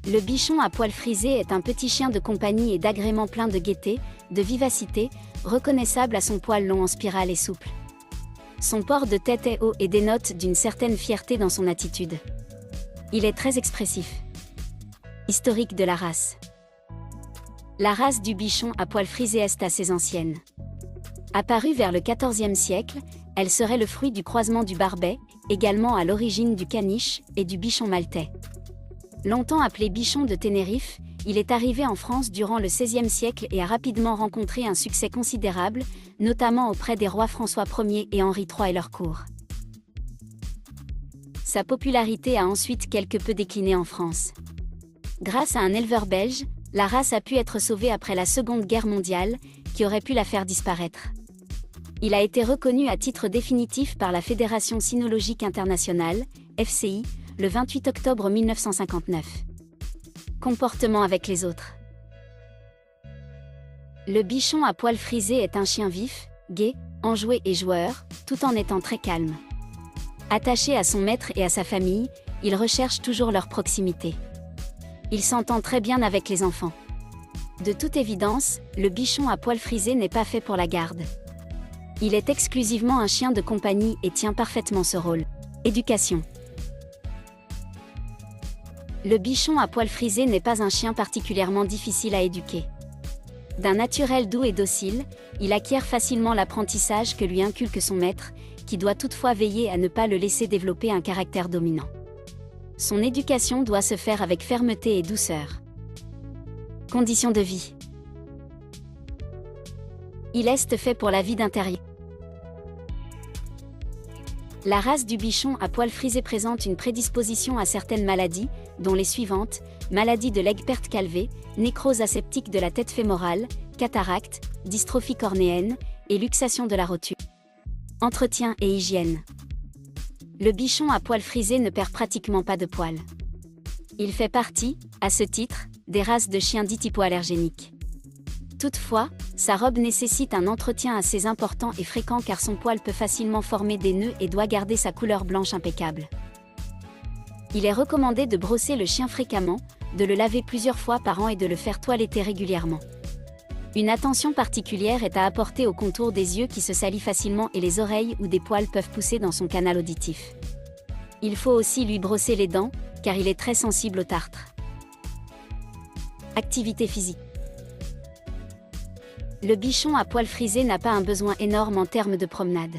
Le bichon à poil frisé est un petit chien de compagnie et d'agrément plein de gaieté, de vivacité, reconnaissable à son poil long en spirale et souple. Son port de tête est haut et dénote d'une certaine fierté dans son attitude. Il est très expressif. Historique de la race. La race du bichon à poil frisé est assez ancienne. Apparue vers le XIVe siècle, elle serait le fruit du croisement du barbet, également à l'origine du caniche, et du bichon maltais. Longtemps appelé bichon de Tenerife, il est arrivé en France durant le XVIe siècle et a rapidement rencontré un succès considérable, notamment auprès des rois François Ier et Henri III et leur cour. Sa popularité a ensuite quelque peu décliné en France. Grâce à un éleveur belge, la race a pu être sauvée après la Seconde Guerre mondiale, qui aurait pu la faire disparaître. Il a été reconnu à titre définitif par la Fédération cynologique internationale, FCI, le 28 octobre 1959. Comportement avec les autres. Le bichon à poil frisé est un chien vif, gai, enjoué et joueur, tout en étant très calme. Attaché à son maître et à sa famille, il recherche toujours leur proximité. Il s'entend très bien avec les enfants. De toute évidence, le bichon à poil frisé n'est pas fait pour la garde. Il est exclusivement un chien de compagnie et tient parfaitement ce rôle. Éducation. Le bichon à poil frisé n'est pas un chien particulièrement difficile à éduquer. D'un naturel doux et docile, il acquiert facilement l'apprentissage que lui inculque son maître, qui doit toutefois veiller à ne pas le laisser développer un caractère dominant. Son éducation doit se faire avec fermeté et douceur. Conditions de vie. Il est fait pour la vie d'intérieur. La race du bichon à poil frisé présente une prédisposition à certaines maladies, dont les suivantes: maladie de Legg-Perthes-Calvé, nécrose aseptique de la tête fémorale, cataracte, dystrophie cornéenne et luxation de la rotule. Entretien et hygiène. Le bichon à poil frisé ne perd pratiquement pas de poils. Il fait partie, à ce titre, des races de chiens dits hypoallergéniques. Toutefois, sa robe nécessite un entretien assez important et fréquent car son poil peut facilement former des nœuds et doit garder sa couleur blanche impeccable. Il est recommandé de brosser le chien fréquemment, de le laver plusieurs fois par an et de le faire toiletter régulièrement. Une attention particulière est à apporter au contour des yeux qui se salissent facilement et les oreilles où des poils peuvent pousser dans son canal auditif. Il faut aussi lui brosser les dents, car il est très sensible au tartre. Activité physique. Le bichon à poil frisé n'a pas un besoin énorme en termes de promenade.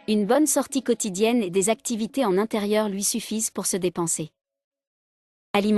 Une bonne sortie quotidienne et des activités en intérieur lui suffisent pour se dépenser.